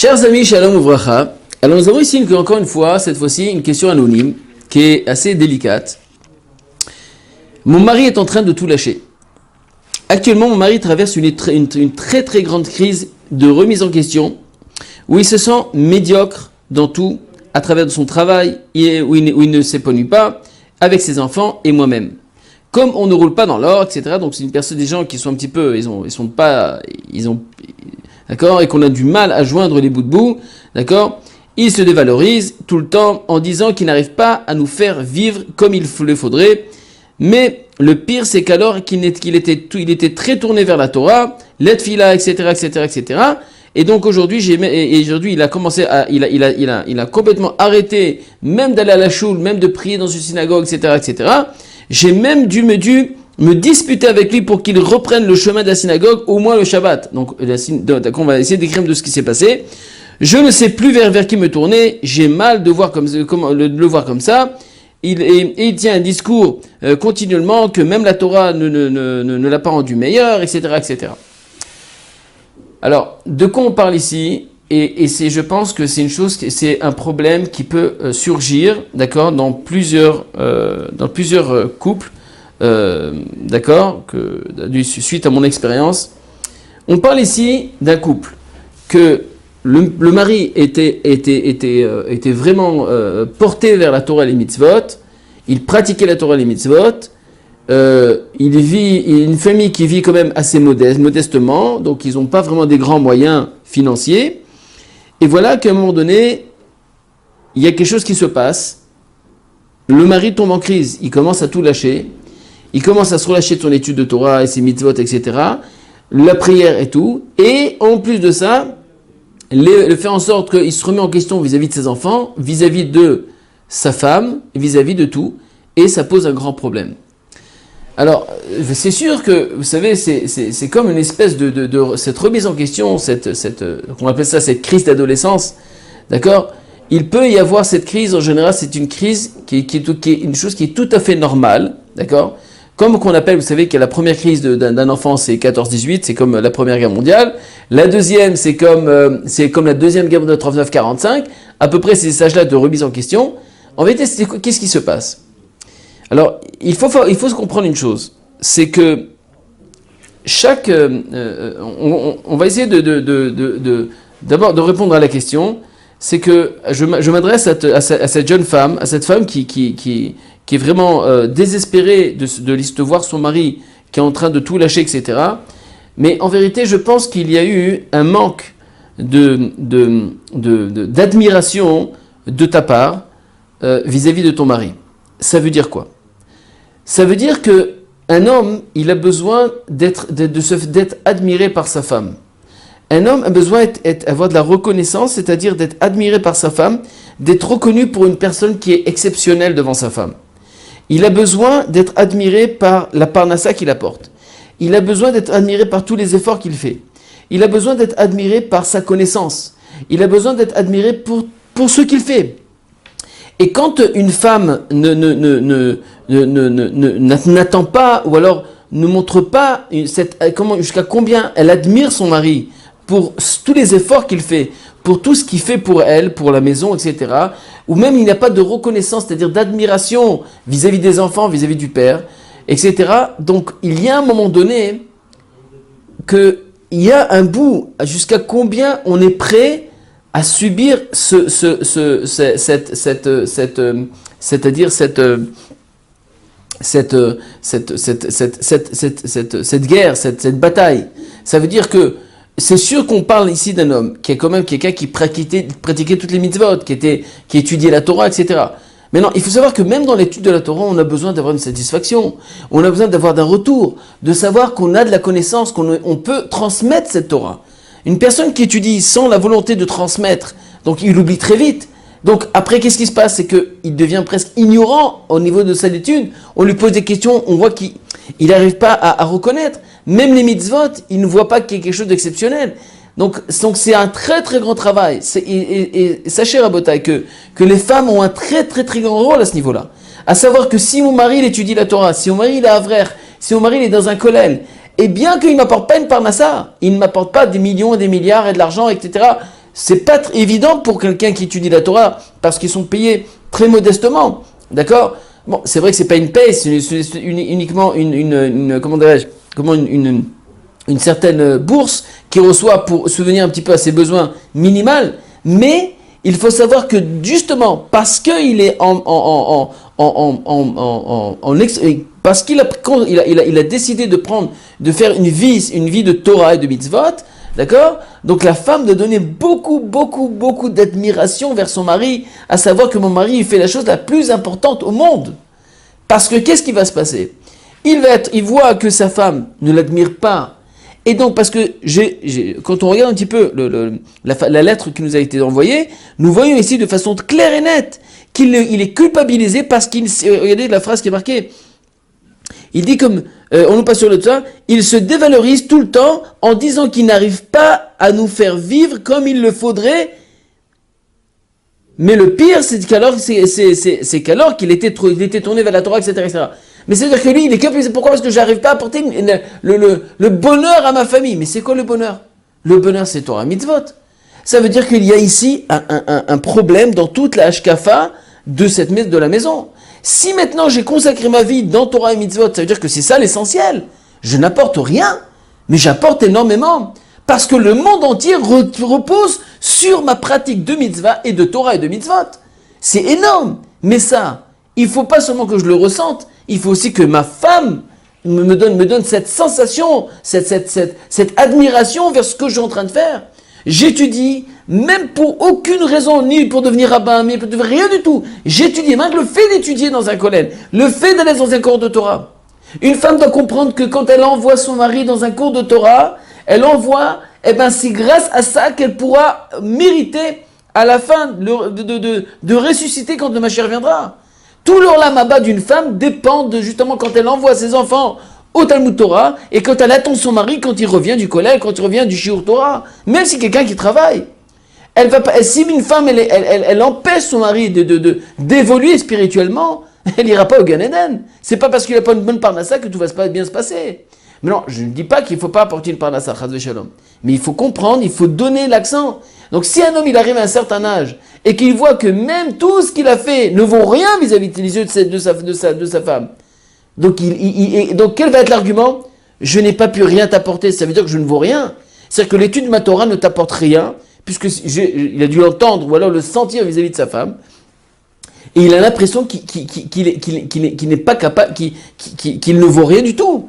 Chers amis, shalom uvracha. Alors nous avons ici encore une fois, cette fois-ci, une question anonyme qui est assez délicate. Mon mari est en train de tout lâcher. Actuellement, mon mari traverse une très très grande crise de remise en question où il se sent médiocre dans tout, à travers de son travail, où il ne s'épanouit pas, avec ses enfants et moi-même. Comme on ne roule pas dans l'or, etc. Donc c'est une personne, des gens qui sont un petit peu, d'accord, et qu'on a du mal à joindre les bouts de bout, d'accord. Il se dévalorise tout le temps en disant qu'il n'arrive pas à nous faire vivre comme il le faudrait. Mais le pire, c'est qu'alors il était très tourné vers la Torah, l'Etfila, etc., etc., etc. Et donc aujourd'hui, il a commencé il a complètement arrêté, même d'aller à la choule, même de prier dans une synagogue, etc., etc. J'ai même dû me disputer avec lui pour qu'il reprenne le chemin de la synagogue, au moins le Shabbat. Donc, on va essayer d'écrire de ce qui s'est passé. Je ne sais plus vers qui me tourner. J'ai mal de le voir comme ça. Il tient un discours continuellement que même la Torah ne l'a pas rendu meilleur, etc., etc. Alors, de quoi on parle ici? Et je pense que c'est un problème qui peut surgir, d'accord, dans plusieurs couples, d'accord, suite à mon expérience. On parle ici d'un couple que le mari était vraiment porté vers la Torah et les mitzvot. Il pratiquait la Torah et les mitzvot. Il vit une famille qui vit quand même assez modestement, donc ils n'ont pas vraiment des grands moyens financiers. Et voilà qu'à un moment donné, il y a quelque chose qui se passe. Le mari tombe en crise, il commence à tout lâcher. Il commence à se relâcher de son étude de Torah et ses mitzvot, etc. La prière et tout. Et en plus de ça, le fait en sorte qu'il se remet en question vis-à-vis de ses enfants, vis-à-vis de sa femme, vis-à-vis de tout. Et ça pose un grand problème. Alors, c'est sûr que, vous savez, c'est comme une espèce de cette remise en question, on appelle ça cette crise d'adolescence, d'accord? Il peut y avoir cette crise, en général, c'est une crise qui est une chose qui est tout à fait normale, d'accord? Comme qu'on appelle, vous savez, que la première crise d'un enfant, c'est 14-18, c'est comme la Première Guerre mondiale. La deuxième, c'est comme la Deuxième Guerre mondiale 39-45. À peu près, c'est ces âges-là de remise en question. En vérité, qu'est-ce qui se passe? Alors, il faut se comprendre une chose, c'est que on va essayer d'abord de répondre à la question, c'est que je m'adresse à cette jeune femme, à cette femme qui est vraiment désespérée de voir son mari qui est en train de tout lâcher, etc. Mais en vérité, je pense qu'il y a eu un manque d'admiration de ta part vis-à-vis de ton mari. Ça veut dire quoi? Ça veut dire que un homme, il a besoin d'être admiré par sa femme. Un homme a besoin d'avoir de la reconnaissance, c'est-à-dire d'être admiré par sa femme, d'être reconnu pour une personne qui est exceptionnelle devant sa femme. Il a besoin d'être admiré par la parnassa qu'il apporte. Il a besoin d'être admiré par tous les efforts qu'il fait. Il a besoin d'être admiré par sa connaissance. Il a besoin d'être admiré pour ce qu'il fait. Et quand une femme n'attend pas, ou alors ne montre pas jusqu'à combien elle admire son mari pour tous les efforts qu'il fait, pour tout ce qu'il fait pour elle, pour la maison, etc., ou même il n'y a pas de reconnaissance, c'est-à-dire d'admiration vis-à-vis des enfants, vis-à-vis du père, etc., donc il y a un moment donné qu'il y a un bout jusqu'à combien on est prêt à subir cette guerre, cette bataille. Ça veut dire que c'est sûr qu'on parle ici d'un homme qui est quand même quelqu'un qui pratiquait toutes les mitzvot, qui étudiait la Torah, etc. Mais non, il faut savoir que même dans l'étude de la Torah, on a besoin d'avoir une satisfaction. On a besoin d'avoir d'un retour, de savoir qu'on a de la connaissance, qu'on peut transmettre cette Torah. Une personne qui étudie sans la volonté de transmettre, donc il oublie très vite. Donc après, qu'est-ce qui se passe? C'est qu'il devient presque ignorant au niveau de sa étude. On lui pose des questions, on voit qu'il n'arrive pas à reconnaître. Même les mitzvot, il ne voit pas qu'il y ait quelque chose d'exceptionnel. Donc c'est un très très grand travail. Et sachez, Rabotai, que les femmes ont un très très très grand rôle à ce niveau-là. À savoir que si mon mari il étudie la Torah, si mon mari il est avrer, si mon mari il est dans un kollel, et bien qu'il ne m'apporte pas une parnassa, il ne m'apporte pas des millions et des milliards et de l'argent, etc., c'est pas évident pour quelqu'un qui étudie la Torah, parce qu'ils sont payés très modestement, d'accord? Bon, c'est vrai que c'est pas une paye, c'est uniquement comment dirais-je, une certaine bourse qu'il reçoit pour subvenir un petit peu à ses besoins minimaux, mais il faut savoir que justement, parce qu'il est parce qu'il a décidé de faire une vie de Torah et de mitzvot, d'accord? Donc la femme doit donner beaucoup d'admiration vers son mari, à savoir que mon mari, il fait la chose la plus importante au monde. Parce que qu'est-ce qui va se passer? Il voit que sa femme ne l'admire pas. Et donc, parce que quand on regarde un petit peu la lettre qui nous a été envoyée, nous voyons ici de façon claire et nette qu'il est culpabilisé parce regardez la phrase qui est marquée. Il dit comme, on nous passe sur le toit, il se dévalorise tout le temps en disant qu'il n'arrive pas à nous faire vivre comme il le faudrait. Mais le pire, c'est qu'alors qu'il était tourné vers la Torah, etc. Mais c'est-à-dire que lui, il est culpabilisé. Pourquoi? Parce que j'arrive pas à apporter le bonheur à ma famille. Mais c'est quoi le bonheur? Le bonheur, c'est Torah mitzvot. Ça veut dire qu'il y a ici un problème dans toute la hashkafa de la maison. Si maintenant j'ai consacré ma vie dans Torah et mitzvot, ça veut dire que c'est ça l'essentiel. Je n'apporte rien, mais j'apporte énormément. Parce que le monde entier repose sur ma pratique de mitzvah et de Torah et de mitzvot. C'est énorme. Mais ça, il ne faut pas seulement que je le ressente, il faut aussi que ma femme me donne cette sensation, cette admiration vers ce que je suis en train de faire. J'étudie, même pour aucune raison, ni pour devenir rabbin, ni pour devenir rien du tout. J'étudie, même le fait d'étudier dans un collège, le fait d'aller dans un cours de Torah. Une femme doit comprendre que quand elle envoie son mari dans un cours de Torah, elle envoie, c'est grâce à ça qu'elle pourra mériter à la fin de ressusciter quand le Mashiach viendra. Tout l'olam haba d'une femme dépend de justement quand elle envoie ses enfants au Talmud Torah et quand elle attend son mari quand il revient du collège, quand il revient du Shiur Torah. Même si quelqu'un qui travaille, elle va pas. Si une femme elle empêche son mari d'évoluer spirituellement, elle n'ira pas au Gan Eden. C'est pas parce qu'il n'a pas une bonne parnassa que tout va bien se passer. Mais non, je ne dis pas qu'il ne faut pas apporter une parnassa, chas v'shalom. Mais il faut comprendre, il faut donner l'accent. Donc si un homme il arrive à un certain âge et qu'il voit que même tout ce qu'il a fait ne vaut rien vis-à-vis des yeux de sa femme, donc quel va être l'argument? Je n'ai pas pu rien t'apporter, ça veut dire que je ne vaux rien. C'est-à-dire que l'étude de ma Torah ne t'apporte rien, puisque il a dû l'entendre ou alors le sentir vis-à-vis de sa femme. Et il a l'impression qu'il n'est pas capable, qu'il ne vaut rien du tout.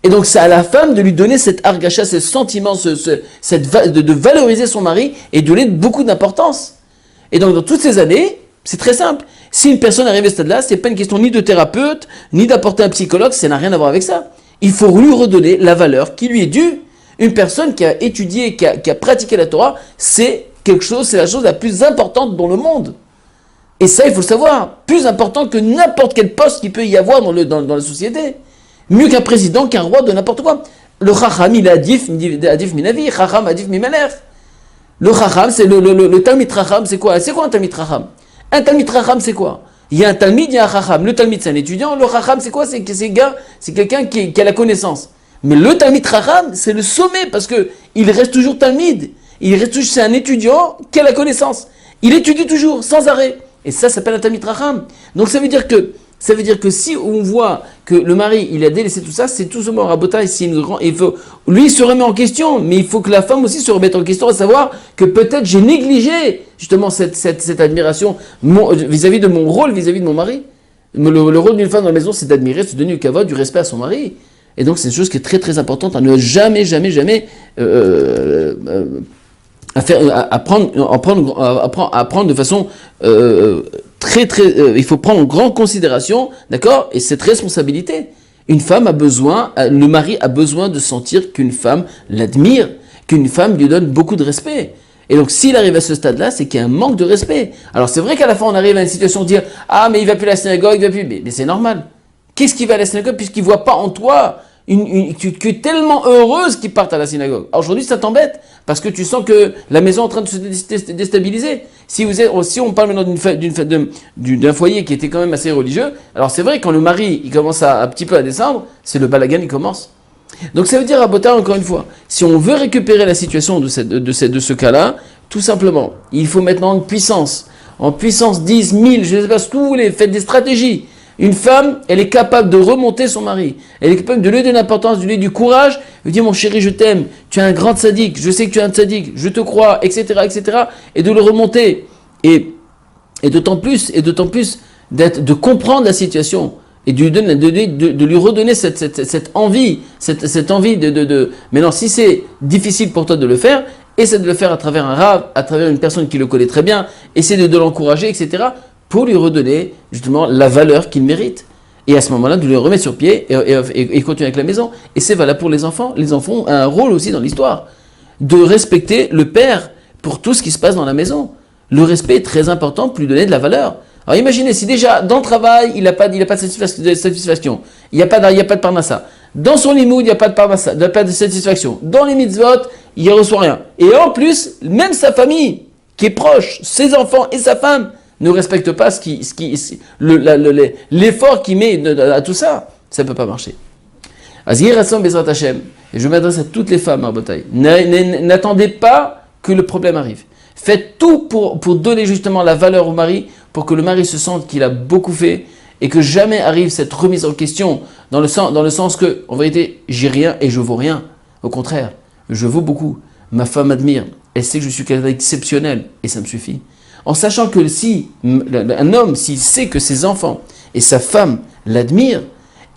Et donc c'est à la femme de lui donner cet argacha, ce sentiment, de valoriser son mari et de lui donner beaucoup d'importance. Et donc dans toutes ces années, c'est très simple. Si une personne arrive à ce stade-là, c'est pas une question ni de thérapeute, ni d'apporter un psychologue, ça n'a rien à voir avec ça. Il faut lui redonner la valeur qui lui est due. Une personne qui a étudié, qui a pratiqué la Torah, c'est la chose la plus importante dans le monde. Et ça, il faut le savoir. Plus important que n'importe quel poste qu'il peut y avoir dans la société. Mieux qu'un président, qu'un roi, de n'importe quoi. Le chacham, il est adif minavi, chacham adif mimalech. Le chacham, c'est le talmid chacham, c'est quoi? C'est quoi un talmid chacham? Un talmid chacham, c'est quoi? Il y a un talmid, il y a un chacham. Le talmid, c'est un étudiant. Le chacham, c'est quoi? C'est quelqu'un qui a la connaissance. Mais le talmid chacham, c'est le sommet, parce que il reste toujours talmid. C'est un étudiant qui a la connaissance. Il étudie toujours, sans arrêt. Et ça s'appelle un talmid chacham. Donc ça veut dire que si on voit que le mari, il a délaissé tout ça, c'est tout simplement rabotage, lui il se remet en question, mais il faut que la femme aussi se remette en question, à savoir que peut-être j'ai négligé justement cette admiration vis-à-vis de mon rôle, vis-à-vis de mon mari. Le rôle d'une femme dans la maison, c'est d'admirer, c'est de donner du kavod, du respect à son mari. Et donc c'est une chose qui est très très importante à ne jamais à prendre de façon il faut prendre en grande considération, d'accord, et cette responsabilité. Une femme a besoin, le mari a besoin de sentir qu'une femme l'admire, qu'une femme lui donne beaucoup de respect. Et donc s'il arrive à ce stade-là, c'est qu'il y a un manque de respect. Alors c'est vrai qu'à la fin on arrive à une situation de dire ah mais il va plus à la synagogue, mais c'est normal. Qu'est-ce qu'il va à la synagogue puisqu'il voit pas en toi tu es tellement heureuse qu'il parte à la synagogue. Alors aujourd'hui, ça t'embête parce que tu sens que la maison est en train de se déstabiliser. Si on parle maintenant d'un foyer qui était quand même assez religieux, alors c'est vrai quand le mari il commence un petit peu à descendre, c'est le balagan il commence. Donc ça veut dire à Botar encore une fois, si on veut récupérer la situation de ce cas-là, tout simplement, il faut maintenant une puissance. En puissance 10, 1000, je ne sais pas, tous les faites des stratégies. Une femme, elle est capable de remonter son mari. Elle est capable de lui donner l'importance, de lui donner du courage. De lui dire, mon chéri, je t'aime, tu es un grand tzaddik, je sais que tu es un tzaddik, je te crois, etc., etc. Et de le remonter. Et d'autant plus, de comprendre la situation. Et de lui redonner cette envie, cette envie de... Maintenant, si c'est difficile pour toi de le faire, essaie de le faire à travers un rav, à travers une personne qui le connaît très bien, essaie de l'encourager, etc., pour lui redonner justement la valeur qu'il mérite. Et à ce moment-là, de le remettre sur pied et continuer avec la maison. Et c'est valable pour les enfants. Les enfants ont un rôle aussi dans l'histoire. De respecter le père pour tout ce qui se passe dans la maison. Le respect est très important pour lui donner de la valeur. Alors imaginez, si déjà dans le travail, il n'a pas de satisfaction, il n'y a pas de parnassa. Dans son limoud, il n'y a pas de parnassa, il n'y a pas de satisfaction. Dans les mitzvot, il ne reçoit rien. Et en plus, même sa famille, qui est proche, ses enfants et sa femme, ne respectent pas l'effort qu'il met à tout ça. Ça ne peut pas marcher. Azir Hassan Bezrat Hashem, et je m'adresse à toutes les femmes, Marbotaï, n'attendez pas que le problème arrive. Faites tout pour donner justement la valeur au mari, pour que le mari se sente qu'il a beaucoup fait et que jamais arrive cette remise en question dans le sens que, en vérité, j'ai rien et je vaux rien. Au contraire, je vaux beaucoup. Ma femme m'admire, elle sait que je suis quelqu'un d'exceptionnel et ça me suffit. En sachant que si un homme, s'il sait que ses enfants et sa femme l'admirent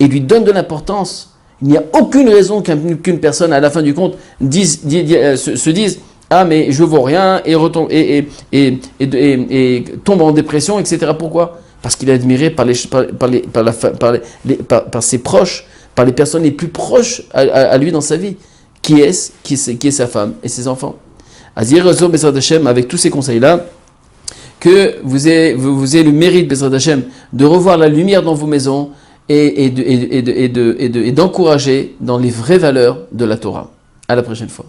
et lui donnent de l'importance, il n'y a aucune raison qu'une personne, à la fin du compte, se dise « Ah, mais je vaux rien » et tombe en dépression, etc. Pourquoi ? Parce qu'il est admiré par ses proches, par les personnes les plus proches à lui dans sa vie. Qui est sa femme et ses enfants. Azir Razor Bezrat Hashem, avec tous ces conseils-là, que vous ayez le mérite, Bezrat Hashem, de revoir la lumière dans vos maisons et d'encourager dans les vraies valeurs de la Torah. À la prochaine fois.